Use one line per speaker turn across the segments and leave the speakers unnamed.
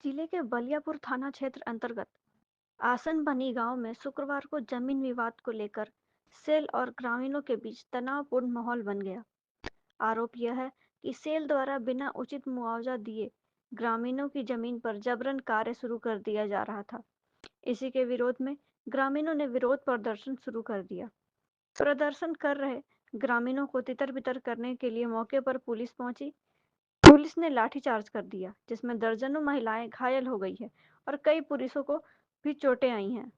जिले के बलियापुर थाना क्षेत्र अंतर्गत आसन बनी गांव में शुक्रवार को जमीन विवाद को लेकर सेल और ग्रामीणों के बीच तनावपूर्ण माहौल बन गया। आरोप यह है कि सेल द्वारा बिना उचित मुआवजा दिए ग्रामीणों की जमीन पर जबरन कार्य शुरू कर दिया जा रहा था। इसी के विरोध में ग्रामीणों ने विरोध प्रदर्शन शुरू कर दिया। प्रदर्शन कर रहे ग्रामीणों को तितर बितर करने के लिए मौके पर पुलिस पहुंची। पुलिस ने लाठीचार्ज कर दिया, जिसमें दर्जनों महिलाएं घायल हो गई हैं और कई पुलिसों को भी चोटें आई हैं।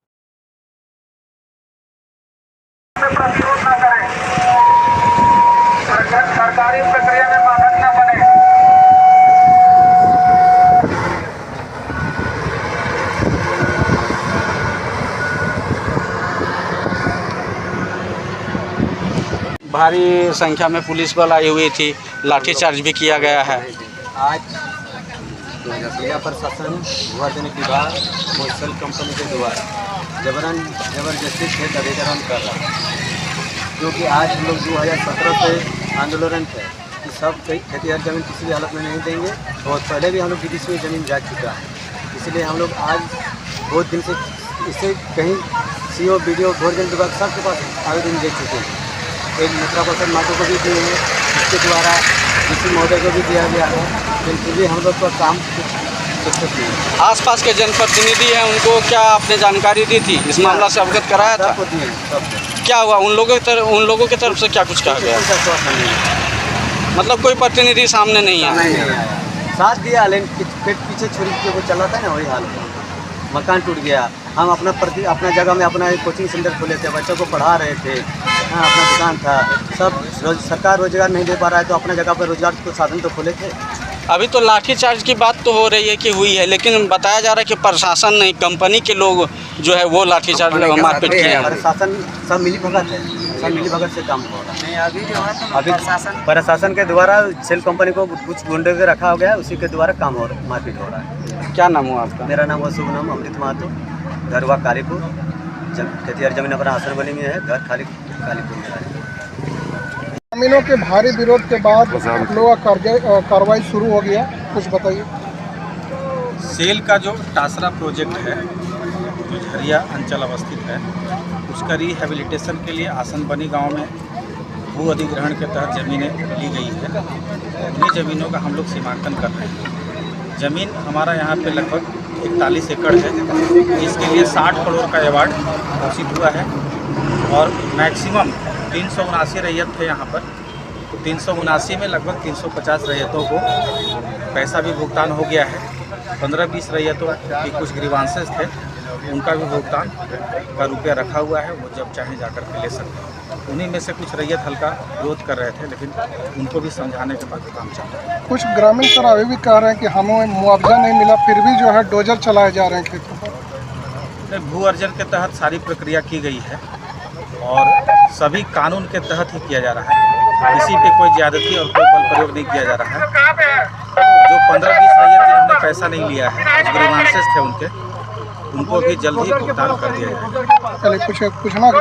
प्रतिरोध न करें, सरकारी प्रक्रिया में बाधक न बने।
भारी संख्या में पुलिस बल आई हुई थी, लाठीचार्ज भी किया गया है।
आज जिला प्रशासन भूअर्जन विभाग सेल कंपनी के द्वारा जबरदस्ती खेत अधिग्रहण कर रहा है, क्योंकि आज हम लोग 2017 से आंदोलन है कि सब खेतिहर जमीन किसी भी हालत में नहीं देंगे, और पहले भी हम लोग बीडीसी में ज़मीन जा चुका है। इसलिए हम लोग आज बहुत दिन से इसे कहीं सीओ बीडीओ भूअर्जन विभाग सबके पास आवेदन दे चुके हैं। एक मित्रा प्रसाद मातो को भी दिए हैं, इसके द्वारा डीसी महोदय को भी दिया गया है, लेकिन फिर भी हम लोग का काम सक्सेस नहीं है।
आसपास के जनप्रतिनिधि हैं, उनको क्या आपने जानकारी दी थी, इस मामला से अवगत कराया था? क्या हुआ उन लोगों की तरफ से क्या कुछ कहा गया? मतलब कोई प्रतिनिधि सामने नहीं आया?
साथ दिया, लेकिन पीछे छुरी के वो चला था ना, वही हाल था। मकान टूट गया। हम अपना जगह में अपना एक कोचिंग सेंटर खोले थे, बच्चों को पढ़ा रहे थे। हाँ, अपना दुकान था। सब सरकार रोजगार नहीं दे पा रहा है, तो अपना जगह पर रोजगार को साधन तो खोले थे।
अभी तो लाठीचार्ज की बात तो हो रही है कि हुई है, लेकिन बताया जा रहा है कि प्रशासन नहीं, कंपनी के लोग जो है वो लाठीचार्ज मारपीट किए हैं।
प्रशासन सब मिली भगत है, सब मिली भगत से काम हो रहा है। अभी जो है अभी प्रशासन के द्वारा सेल कंपनी को कुछ गुंडे के रखा हो गया, उसी के द्वारा काम हो रहा, मारपीट हो रहा है।
क्या नाम हुआ आपका?
मेरा नाम शुभ नाम अमृत महतो, घर हुआ कालीपुर। खेतिहर जमीन अपना आसन बनी में है, घर खाली कालीपुर में है।
ग्रामीणों के भारी विरोध के बाद लोगों का कार्रवाई शुरू हो गया, कुछ बताइए।
सेल का जो टासरा प्रोजेक्ट है, जो झरिया अंचल अवस्थित है, उसका रिहेबिलिटेशन के लिए आसन बनी गांव में भू अधिग्रहण के तहत ज़मीनें ली गई है। उन्हीं ज़मीनों का हम लोग सीमांकन कर रहे हैं। ज़मीन हमारा यहाँ पे लगभग 41 एकड़ है। इसके लिए 60 करोड़ का अवार्ड घोषित हुआ है, और मैक्सिमम 379 रैयत थे यहाँ पर। तो 379 में लगभग 350 रैयतों को पैसा भी भुगतान हो गया है। 15-20 रैयतों की कुछ ग्रीवांसेस थे, उनका भी भुगतान का रुपया रखा हुआ है, वो जब चाहे जाकर के ले सकते हैं। उन्हीं में से कुछ रैयत हल्का विरोध कर रहे थे, लेकिन उनको भी समझाने के बाद काम चल रहा है।
कुछ ग्रामीण सर अभी भी कह रहे हैं कि हमें मुआवजा नहीं मिला, फिर भी जो है डोजर चलाए जा रहे हैं खेतों पर।
भू अर्जन के तहत सारी प्रक्रिया की गई है, और सभी कानून के तहत ही किया जा रहा है। किसी पे कोई ज्यादती और कोई बल प्रयोग नहीं किया जा रहा है। जो 15-20 रैयत जिन्होंने पैसा नहीं लिया है, कुछ ग्रीवांसेस थे उनको भी जल्द ही भुगतान कर दिया जाएगा।
चलिए, कुछ पूछना है।